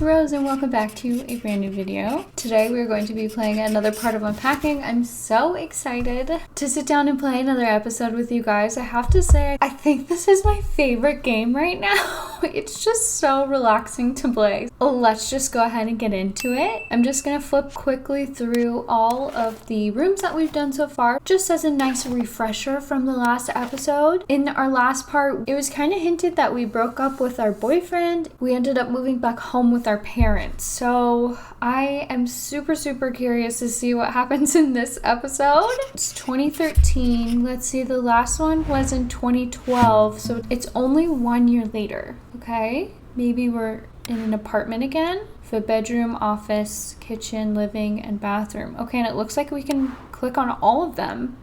it's Rose and welcome back to a brand new video. Today we're going to be playing another part of Unpacking. I'm so excited to sit down and play another episode with you guys. I have to say, I think this is my favorite game right now. It's just so relaxing to play. Let's just go ahead and get into it. I'm just gonna flip quickly through all of the rooms that we've done so far, just as a nice refresher from the last episode. In our last part, it was kind of hinted that we broke up with our boyfriend. We ended up moving back home with our parents. So I am super curious to see what happens in this episode. It's 2013. Let's see, the last one was in 2012. So it's only 1 year later. Okay, maybe we're in an apartment again. The bedroom, office, kitchen, living, and bathroom. Okay, and it looks like we can click on all of them.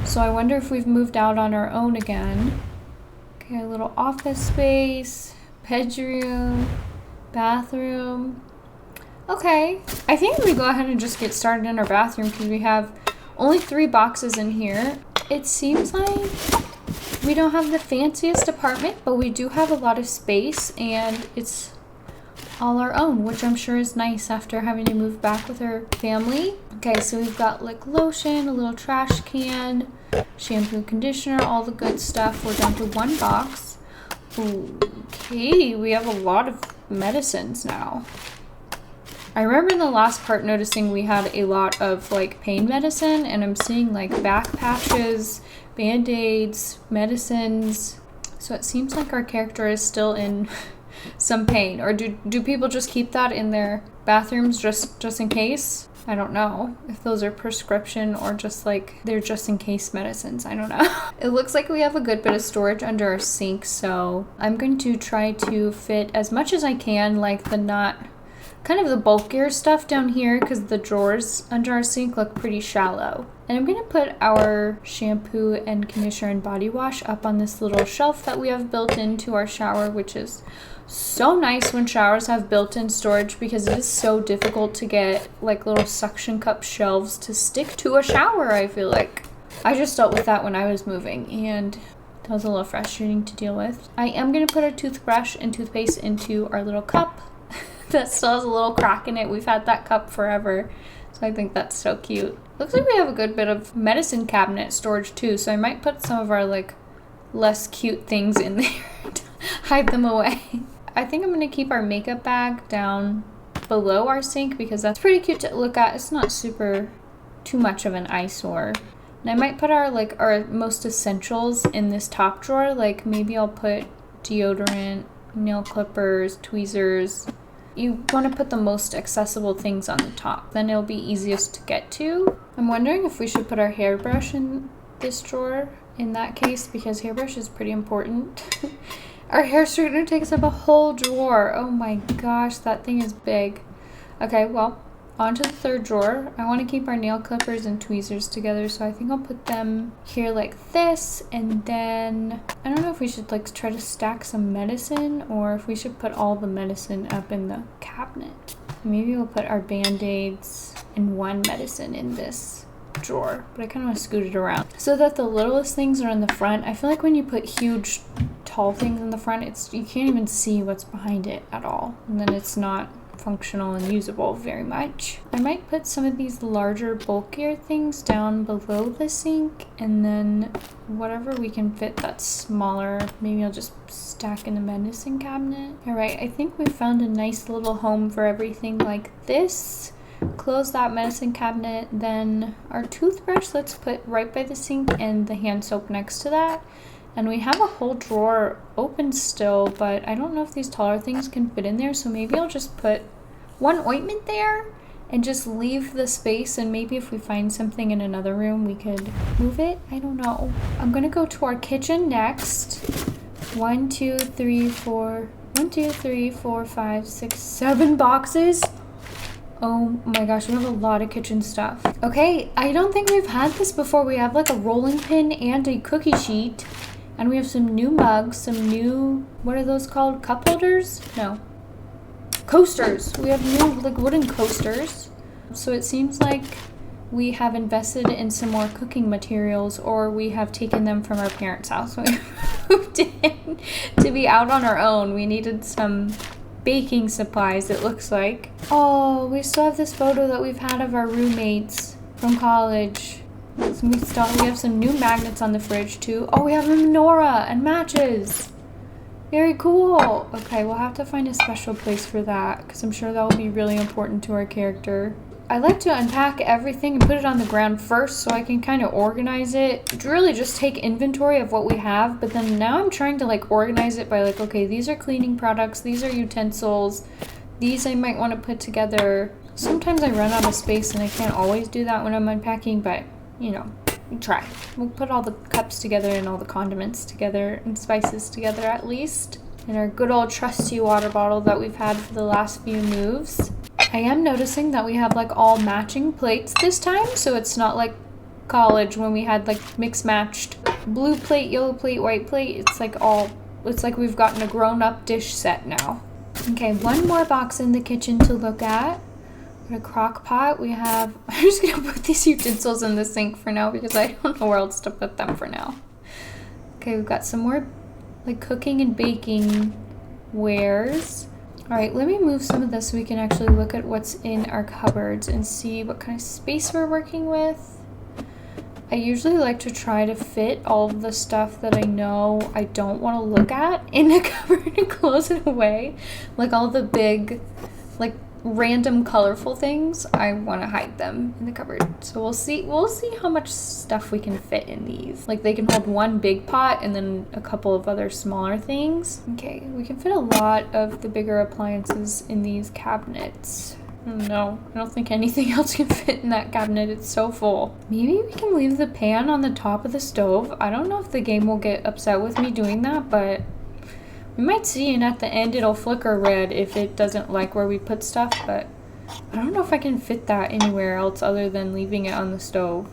So I wonder if we've moved out on our own again. Okay, a little office space, bedroom, bathroom. Okay, I think we go ahead and just get started in our bathroom because we have only 3 boxes in here. It seems like we don't have the fanciest apartment, but we do have a lot of space and it's all our own, which I'm sure is nice after having to move back with our family. Okay, so we've got like lotion, a little trash can, shampoo, conditioner, all the good stuff. We're down to 1 box. Okay, we have a lot of medicines now. I remember in the last part noticing we had a lot of like pain medicine, and I'm seeing like back patches, band-aids, medicines. So it seems like our character is still in some pain. Or do people just keep that in their bathrooms just in case? I don't know if those are prescription or just like they're just in case medicines. I don't know. It looks like we have a good bit of storage under our sink, so I'm going to try to fit as much as I can, like kind of the bulkier stuff down here, because the drawers under our sink look pretty shallow. And I'm going to put our shampoo and conditioner and body wash up on this little shelf that we have built into our shower, which is so nice when showers have built-in storage, because it is so difficult to get like little suction cup shelves to stick to a shower. I feel like I just dealt with that when I was moving, and that was a little frustrating to deal with. I am going to put our toothbrush and toothpaste into our little cup that still has a little crack in it. We've had that cup forever, so I think that's so cute. Looks like we have a good bit of medicine cabinet storage too, so I might put some of our like less cute things in there to hide them away. I think I'm going to keep our makeup bag down below our sink because that's pretty cute to look at. It's not too much of an eyesore. And I might put our most essentials in this top drawer. Like maybe I'll put deodorant, nail clippers, tweezers. You want to put the most accessible things on the top, then it'll be easiest to get to. I'm wondering if we should put our hairbrush in this drawer in that case, because hairbrush is pretty important. Our hair straightener takes up a whole drawer. Oh my gosh, that thing is big. Okay, well, on to the 3rd drawer. I want to keep our nail clippers and tweezers together, so I think I'll put them here like this. And then I don't know if we should like try to stack some medicine or if we should put all the medicine up in the cabinet. Maybe we'll put our band-aids and 1 medicine in this drawer, but I kind of want to scoot it around so that the littlest things are in the front. I feel like when you put huge tall things in the front, you can't even see what's behind it at all, and then it's not functional and usable very much. I might put some of these larger, bulkier things down below the sink, and then whatever we can fit that's smaller, maybe I'll just stack in the medicine cabinet. All right, I think we found a nice little home for everything like this. Close that medicine cabinet, then our toothbrush let's put right by the sink and the hand soap next to that. And we have a whole drawer open still, but I don't know if these taller things can fit in there, so maybe I'll just put 1 ointment there and just leave the space, and maybe if we find something in another room we could move it. I don't know. I'm gonna go to our kitchen next. 1 2 3 4 5 6 7 boxes. Oh my gosh, we have a lot of kitchen stuff. Okay, I don't think we've had this before. We have like a rolling pin and a cookie sheet. And we have some new mugs, some new, what are those called? Cup holders? No. Coasters. We have new like wooden coasters. So it seems like we have invested in some more cooking materials, or we have taken them from our parents' house when we moved in to be out on our own. We needed some baking supplies, it looks like. Oh, we still have this photo that we've had of our roommates from college. So we have some new magnets on the fridge too. Oh, we have a menorah and matches. Very cool. Okay, we'll have to find a special place for that because I'm sure that will be really important to our character. I like to unpack everything and put it on the ground first so I can kind of organize it. Really just take inventory of what we have, but then now I'm trying to like organize it by like, okay, these are cleaning products, these are utensils, these I might want to put together. Sometimes I run out of space and I can't always do that when I'm unpacking, but you know, we try. We'll put all the cups together and all the condiments together and spices together at least. And our good old trusty water bottle that we've had for the last few moves. I am noticing that we have like all matching plates this time, so it's not like college when we had like mixed matched blue plate, yellow plate, white plate. It's like we've gotten a grown-up dish set now. Okay, one more box in the kitchen to look at. A crock pot. We have, I'm just gonna put these utensils in the sink for now because I don't know where else to put them for now. Okay, we've got some more like cooking and baking wares. All right, let me move some of this so we can actually look at what's in our cupboards and see what kind of space we're working with. I usually like to try to fit all of the stuff that I know I don't want to look at in the cupboard and close it away. Like all the big, like random colorful things, I want to hide them in the cupboard. So we'll see how much stuff we can fit in these. Like they can hold one big pot and then a couple of other smaller things. Okay, we can fit a lot of the bigger appliances in these cabinets. No, I don't think anything else can fit in that cabinet. It's so full. Maybe we can leave the pan on the top of the stove. I don't know if the game will get upset with me doing that, but we might see, and at the end it'll flicker red if it doesn't like where we put stuff, but I don't know if I can fit that anywhere else other than leaving it on the stove.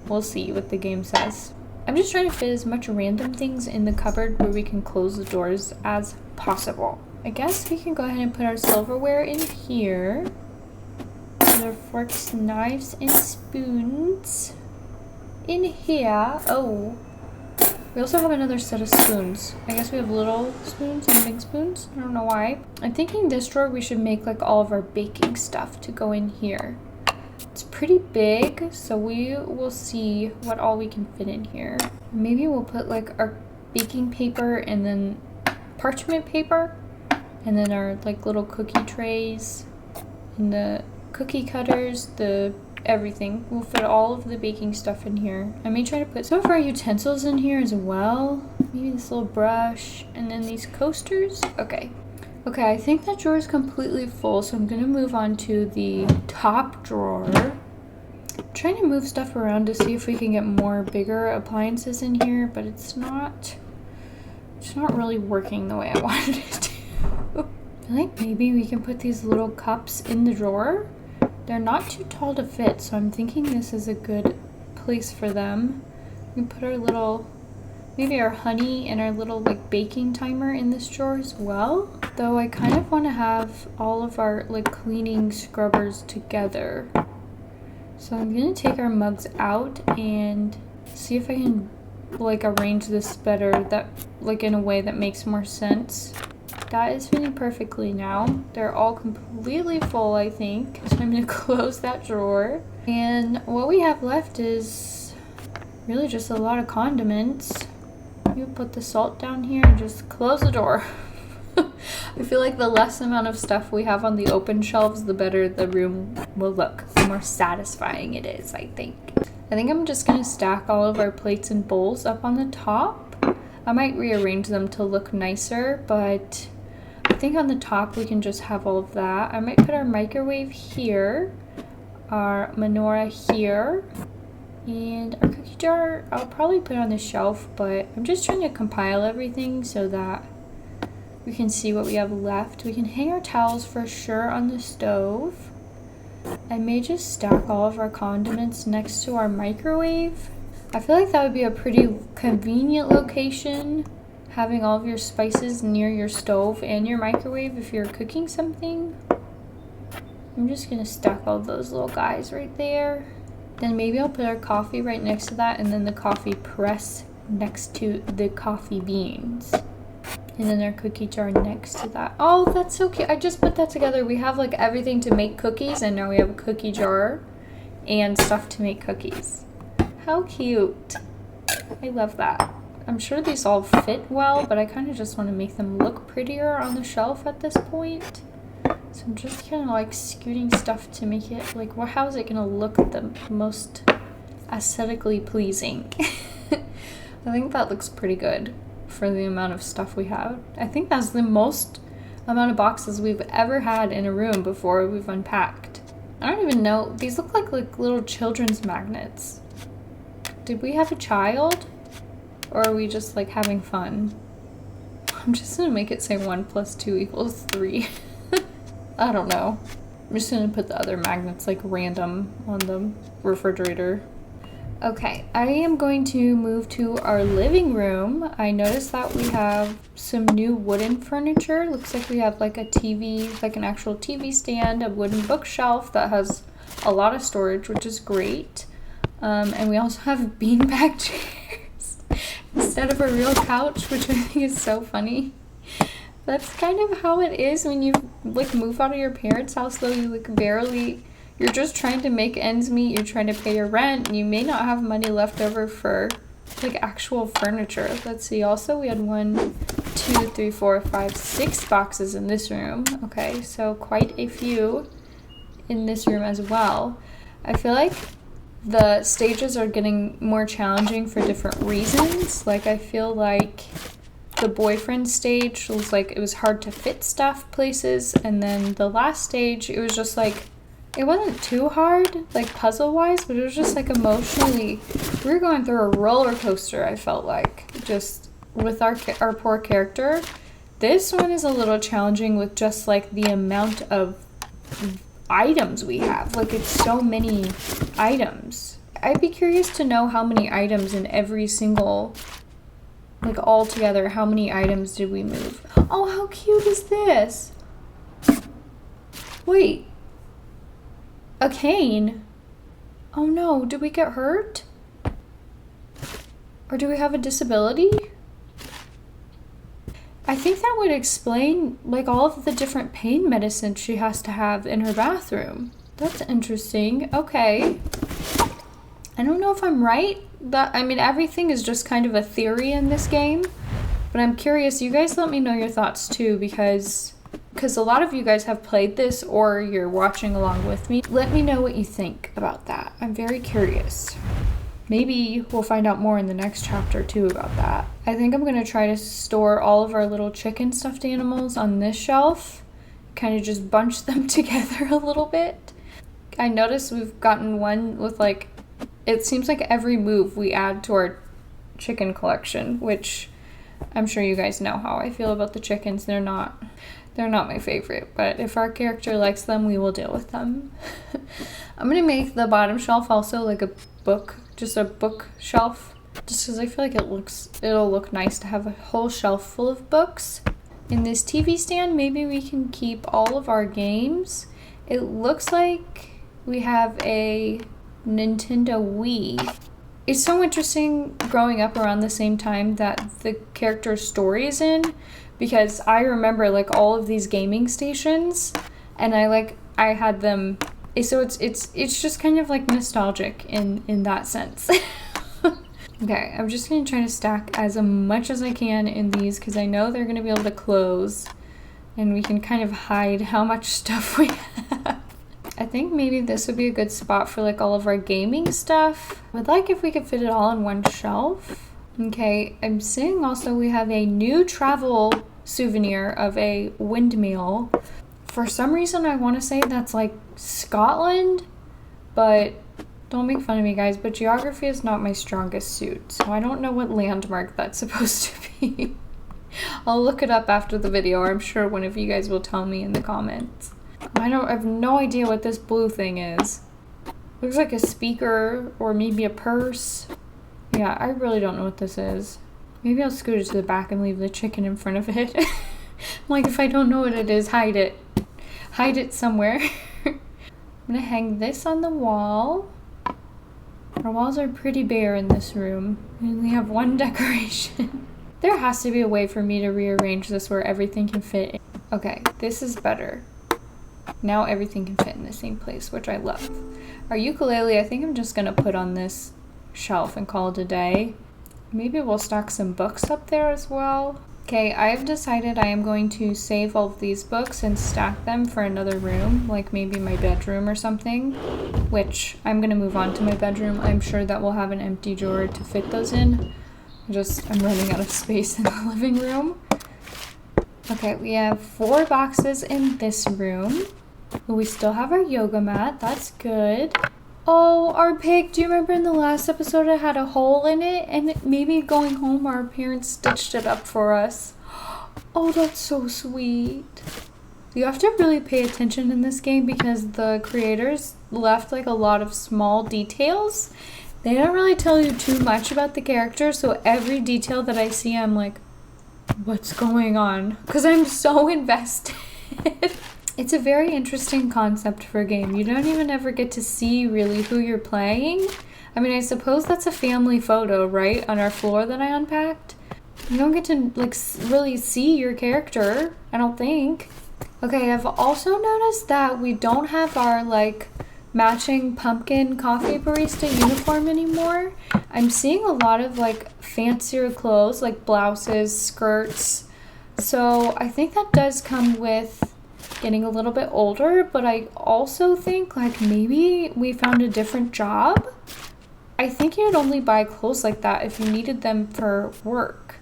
We'll see what the game says. I'm just trying to fit as much random things in the cupboard where we can close the doors as possible. I guess we can go ahead and put our silverware in here. Our forks, knives, and spoons in here. Oh. We also have another set of spoons. I guess we have little spoons and big spoons. I don't know why. I'm thinking this drawer we should make like all of our baking stuff to go in here. It's pretty big, so we will see what all we can fit in here. Maybe we'll put like our baking paper and then parchment paper and then our like little cookie trays and the cookie cutters, the everything. We'll fit all of the baking stuff in here. I may try to put some of our utensils in here as well. Maybe this little brush and then these coasters. Okay, I think that drawer is completely full, so I'm gonna move on to the top drawer. I'm trying to move stuff around to see if we can get more bigger appliances in here, but it's not really working the way I wanted it to. I feel like maybe we can put these little cups in the drawer. They're not too tall to fit, so I'm thinking this is a good place for them. We can put our little, maybe our honey and our little like baking timer in this drawer as well. Though I kind of want to have all of our like cleaning scrubbers together. So I'm gonna take our mugs out and see if I can like arrange this better, that like in a way that makes more sense. That is fitting perfectly now. They're all completely full, I think. So I'm gonna close that drawer. And what we have left is really just a lot of condiments. You put the salt down here and just close the door. I feel like the less amount of stuff we have on the open shelves, the better the room will look. The more satisfying it is, I think. I think I'm just gonna stack all of our plates and bowls up on the top. I might rearrange them to look nicer, but I think on the top we can just have all of that. I might put our microwave here, our menorah here, and our cookie jar I'll probably put on the shelf, but I'm just trying to compile everything so that we can see what we have left. We can hang our towels for sure on the stove. I may just stack all of our condiments next to our microwave. I feel like that would be a pretty convenient location, having all of your spices near your stove and your microwave if you're cooking something. I'm just gonna stack all those little guys right there. Then maybe I'll put our coffee right next to that and then the coffee press next to the coffee beans. And then our cookie jar next to that. Oh, that's so cute. I just put that together. We have like everything to make cookies, and now we have a cookie jar and stuff to make cookies. How cute. I love that. I'm sure these all fit well, but I kind of just want to make them look prettier on the shelf at this point. So I'm just kind of like scooting stuff to make it like, well, how is it going to look the most aesthetically pleasing? I think that looks pretty good for the amount of stuff we have. I think that's the most amount of boxes we've ever had in a room before we've unpacked. I don't even know. These look like little children's magnets. Did we have a child? Or are we just like having fun? I'm just gonna make it say 1 + 2 = 3. I don't know. I'm just gonna put the other magnets like random on the refrigerator. Okay, I am going to move to our living room. I noticed that we have some new wooden furniture. Looks like we have like a TV, like an actual TV stand, a wooden bookshelf that has a lot of storage, which is great. And we also have beanbag chairs instead of a real couch, which I think is so funny. That's kind of how it is when you like move out of your parents' house, though. You like barely... You're just trying to make ends meet, you're trying to pay your rent, and you may not have money left over for like actual furniture. Let's see, also we had 1, 2, 3, 4, 5, 6 boxes in this room. Okay, so quite a few in this room as well. I feel like the stages are getting more challenging for different reasons. Like I feel like the boyfriend stage was like, it was hard to fit stuff places, and then the last stage, it was just like, it wasn't too hard, like puzzle-wise, but it was just like emotionally, we were going through a roller coaster, I felt like, just with our poor character. This one is a little challenging with just like the amount of items we have. Like it's so many items. I'd be curious to know how many items in every single, like all together, how many items did we move? Oh, how cute is this? Wait. A cane? Oh no, did we get hurt? Or do we have a disability? I think that would explain like all of the different pain medicines she has to have in her bathroom. That's interesting. Okay. I don't know if I'm right. I mean, everything is just kind of a theory in this game. But I'm curious. You guys let me know your thoughts too, because a lot of you guys have played this or you're watching along with me. Let me know what you think about that. I'm very curious. Maybe we'll find out more in the next chapter too about that. I think I'm going to try to store all of our little chicken stuffed animals on this shelf. Kind of just bunch them together a little bit. I noticed we've gotten one with like, it seems like every move we add to our chicken collection, which I'm sure you guys know how I feel about the chickens. They're not my favorite, but if our character likes them, we will deal with them. I'm gonna make the bottom shelf also like a book, just a bookshelf, just because I feel like it'll look nice to have a whole shelf full of books. In this TV stand, maybe we can keep all of our games. It looks like we have a Nintendo Wii. It's so interesting growing up around the same time that the character's story is in, because I remember like all of these gaming stations, and I had them, so it's just kind of like nostalgic in that sense. Okay, I'm just gonna try to stack as much as I can in these because I know they're gonna be able to close, and we can kind of hide how much stuff we have. I think maybe this would be a good spot for like all of our gaming stuff. I'd like if we could fit it all on one shelf. Okay, I'm seeing also we have a new travel souvenir of a windmill. For some reason I want to say that's like Scotland, but don't make fun of me guys, but geography is not my strongest suit, so I don't know what landmark that's supposed to be. I'll look it up after the video, or I'm sure one of you guys will tell me in the comments. I have no idea what this blue thing is. Looks like a speaker or maybe a purse. Yeah, I really don't know what this is. Maybe I'll scoot it to the back and leave the chicken in front of it. Like if I don't know what it is, hide it. Hide it somewhere. I'm gonna hang this on the wall. Our walls are pretty bare in this room. We only have one decoration. There has to be a way for me to rearrange this where everything can fit in. Okay, this is better. Now everything can fit in the same place, which I love. Our ukulele, I think I'm just gonna put on this shelf and call it a day. Maybe we'll stack some books up there as well. Okay, I've decided I am going to save all of these books and stack them for another room, like maybe my bedroom or something, which I'm gonna move on to my bedroom. I'm sure that we'll have an empty drawer to fit those in. I'm running out of space in the living room. Okay, we have 4 boxes in this room. We still have our yoga mat, that's good. Oh, our pig, do you remember in the last episode it had a hole in it? And maybe going home our parents stitched it up for us. Oh, that's so sweet. You have to really pay attention in this game because the creators left like a lot of small details. They don't really tell you too much about the character, so every detail that I see I'm like, what's going on? Because I'm so invested. It's a very interesting concept for a game. You don't even ever get to see really who you're playing. I mean, I suppose that's a family photo, right? On our floor that I unpacked. You don't get to like really see your character, I don't think. Okay, I've also noticed that we don't have our like matching pumpkin coffee barista uniform anymore. I'm seeing a lot of like fancier clothes like blouses, skirts. So I think that does come with getting a little bit older, but I also think like maybe we found a different job. I think you'd only buy clothes like that if you needed them for work.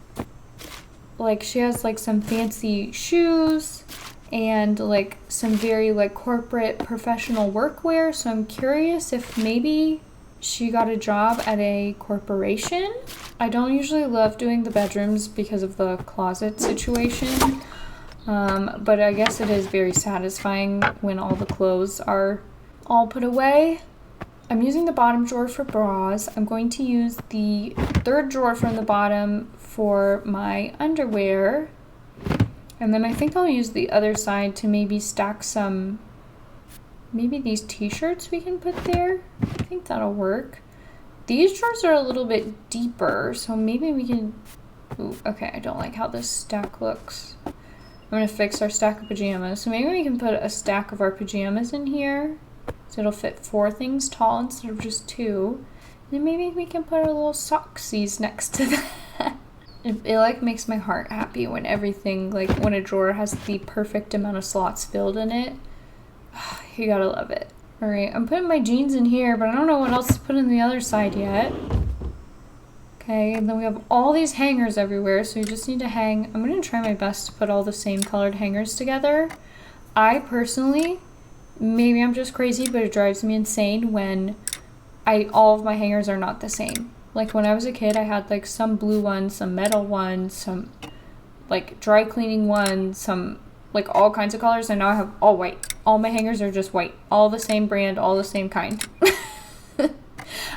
Like she has like some fancy shoes and like some very like corporate professional workwear, so I'm curious if maybe she got a job at a corporation. I don't usually love doing the bedrooms because of the closet situation. But I guess it is very satisfying when all the clothes are all put away. I'm using the bottom drawer for bras. I'm going to use the 3rd drawer from the bottom for my underwear. And then I think I'll use the other side to maybe stack some, maybe these t-shirts we can put there. I think that'll work. These drawers are a little bit deeper, so maybe we can, ooh, okay, I don't like how this stack looks. I'm going to fix our stack of pajamas. So maybe we can put a stack of our pajamas in here. So it'll fit 4 things tall instead of just 2. And then maybe we can put our little socksies next to that. It like makes my heart happy when everything, like when a drawer has the perfect amount of slots filled in it. You gotta love it. Alright, I'm putting my jeans in here, but I don't know what else to put in the other side yet. Okay, and then we have all these hangers everywhere, so you just need to hang. I'm going to try my best to put all the same colored hangers together. I personally, maybe I'm just crazy, but it drives me insane when all of my hangers are not the same. Like when I was a kid, I had like some blue ones, some metal ones, some like dry cleaning ones, some like all kinds of colors, and now I have all white. All my hangers are just white. All the same brand, all the same kind.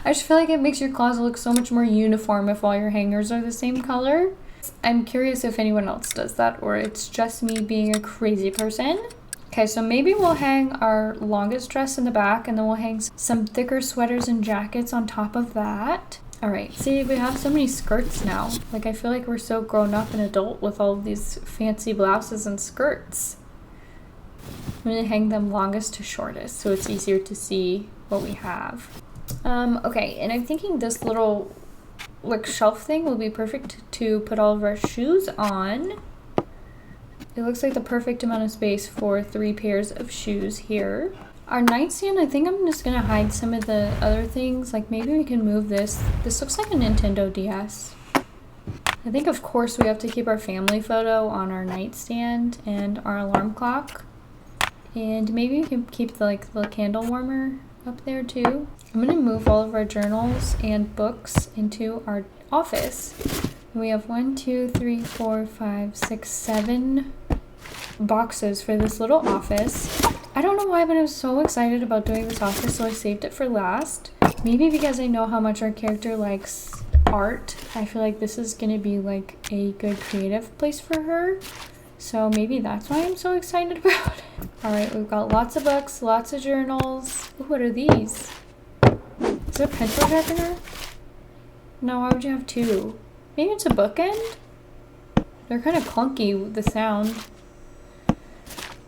I just feel like it makes your closet look so much more uniform if all your hangers are the same color. I'm curious if anyone else does that or it's just me being a crazy person. Okay, so maybe we'll hang our longest dress in the back and then we'll hang some thicker sweaters and jackets on top of that. All right, see, we have so many skirts now. Like, I feel like we're so grown up and adult with all of these fancy blouses and skirts. I'm gonna hang them longest to shortest so it's easier to see what we have. Okay, and I'm thinking this little like shelf thing will be perfect to put all of our shoes on. It looks like the perfect amount of space for 3 pairs of shoes here. Our nightstand, I think I'm just gonna hide some of the other things. Like maybe we can move this. This looks like a Nintendo DS. I think of course we have to keep our family photo on our nightstand and our alarm clock. And maybe we can keep the candle warmer up there too. I'm gonna move all of our journals and books into our office. We have 1, 2, 3, 4, 5, 6, 7 boxes for this little office. I don't know why, but I was so excited about doing this office, so I saved it for last. Maybe because I know how much our character likes art. I feel like this is gonna be like a good creative place for her. So maybe that's why I'm so excited about it. All right, we've got lots of books, lots of journals. Ooh, what are these? Is it a pencil sharpener? No, why would you have 2? Maybe it's a bookend? They're kind of clunky, the sound.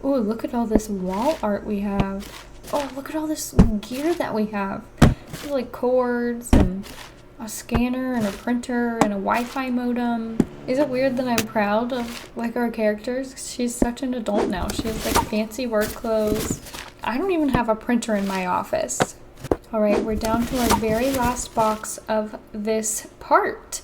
Oh, look at all this wall art we have. Oh, look at all this gear that we have. Like cords and a scanner and a printer and a Wi-Fi modem. Is it weird that I'm proud of like our characters? She's such an adult now. She has like fancy work clothes. I don't even have a printer in my office. All right, we're down to our very last box of this part.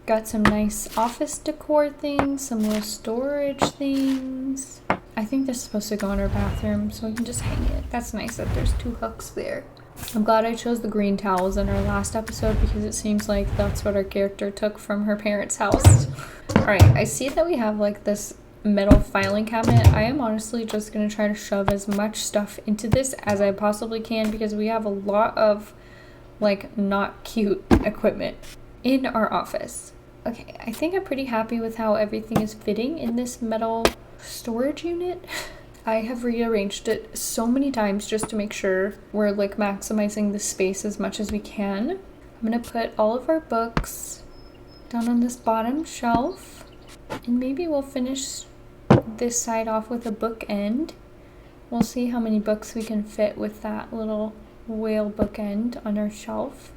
Got some nice office decor things, some little storage things. I think this is supposed to go in our bathroom, so we can just hang it. That's nice that there's 2 hooks there. I'm glad I chose the green towels in our last episode because it seems like that's what our character took from her parents' house. All right, I see that we have like this metal filing cabinet. I am honestly just going to try to shove as much stuff into this as I possibly can because we have a lot of like not cute equipment in our office. Okay, I think I'm pretty happy with how everything is fitting in this metal storage unit. I have rearranged it so many times just to make sure we're like maximizing the space as much as we can. I'm gonna put all of our books down on this bottom shelf, and maybe we'll finish this side off with a bookend. We'll see how many books we can fit with that little whale bookend on our shelf.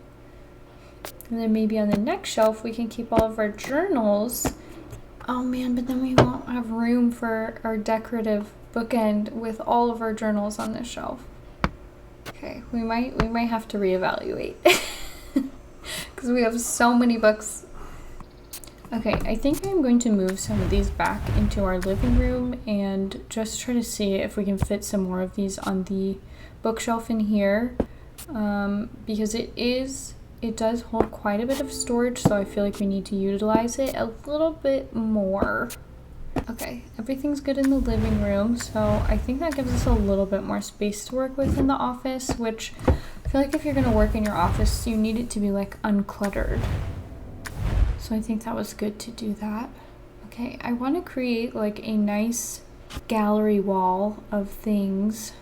And then maybe on the next shelf we can keep all of our journals. Oh man, but then we won't have room for our decorative bookend with all of our journals on this shelf. Okay, we might have to reevaluate because we have so many books. Okay, I think I'm going to move some of these back into our living room and just try to see if we can fit some more of these on the bookshelf in here, because it does hold quite a bit of storage, so I feel like we need to utilize it a little bit more. Okay, everything's good in the living room, so I think that gives us a little bit more space to work with in the office, which I feel like if you're going to work in your office, you need it to be like uncluttered. So I think that was good to do that. Okay, I want to create like a nice gallery wall of things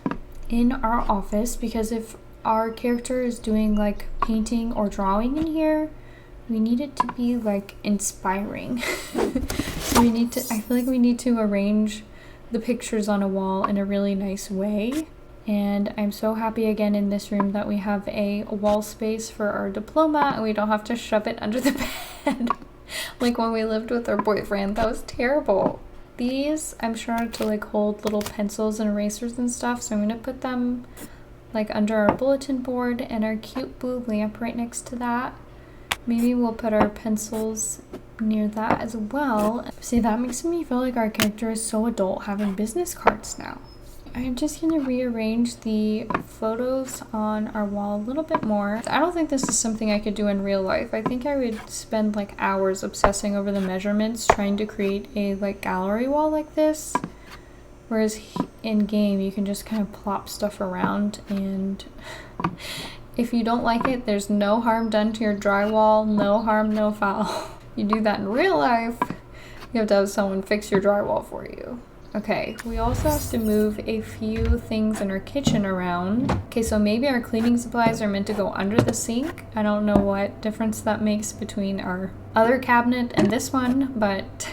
in our office because if our character is doing like painting or drawing in here, we need it to be like inspiring. So I feel like we need to arrange the pictures on a wall in a really nice way. And I'm so happy again in this room that we have a wall space for our diploma and we don't have to shove it under the bed like when we lived with our boyfriend. That was terrible. These I'm sure are to like hold little pencils and erasers and stuff, so I'm gonna put them like under our bulletin board and our cute blue lamp right next to that. Maybe we'll put our pencils near that as well. See, that makes me feel like our character is so adult having business cards now. I'm just gonna rearrange the photos on our wall a little bit more. I don't think this is something I could do in real life. I think I would spend like hours obsessing over the measurements trying to create a like gallery wall like this. Whereas in game you can just kind of plop stuff around, and if you don't like it, there's no harm done to your drywall, no harm, no foul. You do that in real life, you have to have someone fix your drywall for you. Okay, we also have to move a few things in our kitchen around. Okay, so maybe our cleaning supplies are meant to go under the sink. I don't know what difference that makes between our other cabinet and this one, but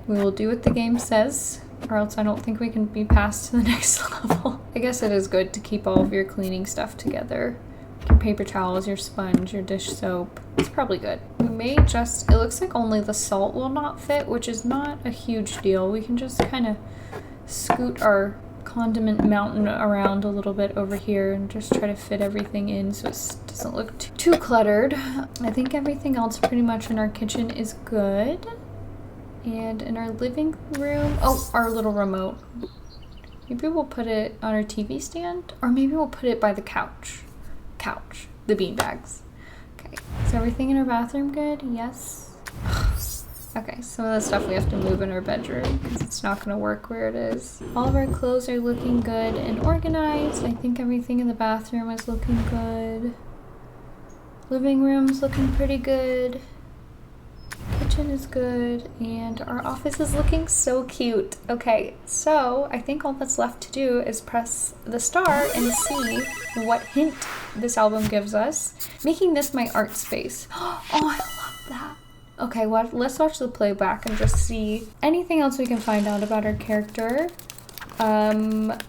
we will do what the game says, or else I don't think we can be passed to the next level. I guess it is good to keep all of your cleaning stuff together. Your paper towels, your sponge, your dish soap. It's probably good. We may just, it looks like only the salt will not fit, which is not a huge deal. We can just kind of scoot our condiment mountain around a little bit over here and just try to fit everything in so it doesn't look too cluttered. I think everything else pretty much in our kitchen is good. And in our living room, oh, our little remote. Maybe we'll put it on our TV stand, or maybe we'll put it by the couch, the beanbags. Okay, is everything in our bathroom good? Yes. Okay, some of the stuff we have to move in our bedroom because it's not going to work where it is. All of our clothes are looking good and organized. I think everything in the bathroom is looking good. Living room's looking pretty good. Kitchen is good, and our office is looking so cute. Okay, so I think all that's left to do is press the star and see what hint this album gives us, making this my art space. Oh, I love that. Okay, let's watch the playback and just see anything else we can find out about our character.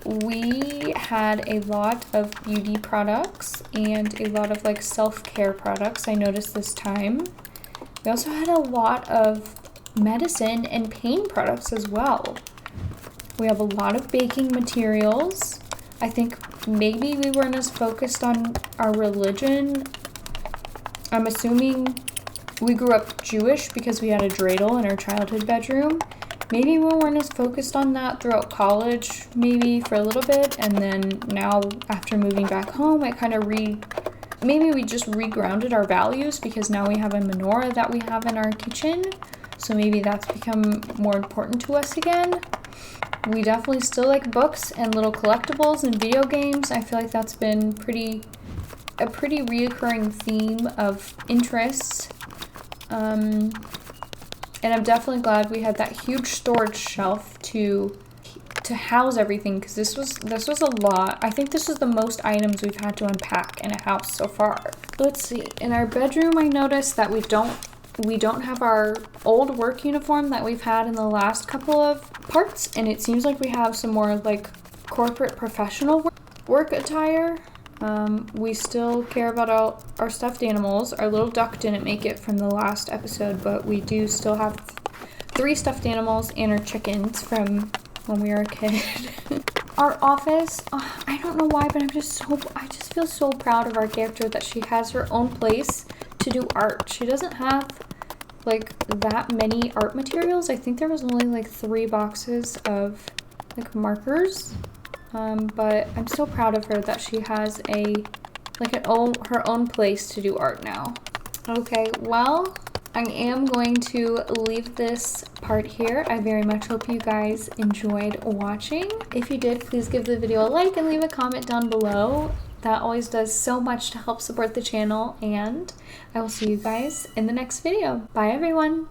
We had a lot of beauty products and a lot of like self-care products I noticed this time. We also had a lot of medicine and pain products as well. We have a lot of baking materials. I think maybe we weren't as focused on our religion. I'm assuming we grew up Jewish because we had a dreidel in our childhood bedroom. Maybe we weren't as focused on that throughout college, maybe for a little bit, and then now after moving back home, I kind of maybe we just regrounded our values because now we have a menorah that we have in our kitchen, so maybe that's become more important to us again. We definitely still like books and little collectibles and video games. I feel like that's been a pretty reoccurring theme of interests. And I'm definitely glad we had that huge storage shelf to house everything, because this was a lot. I think this is the most items we've had to unpack in a house so far. Let's see. In our bedroom, I noticed that we don't have our old work uniform that we've had in the last couple of parts, and it seems like we have some more like corporate professional work attire. We still care about our stuffed animals. Our little duck didn't make it from the last episode, but we do still have 3 stuffed animals and our chickens from when we were a kid. Our office, I don't know why, but I just feel so proud of our character that she has her own place to do art. She doesn't have like that many art materials. I think there was only like 3 boxes of like markers. But I'm so proud of her that she has her own place to do art now. Okay, well, I am going to leave this part here. I very much hope you guys enjoyed watching. If you did, please give the video a like and leave a comment down below. That always does so much to help support the channel, and I will see you guys in the next video. Bye, everyone!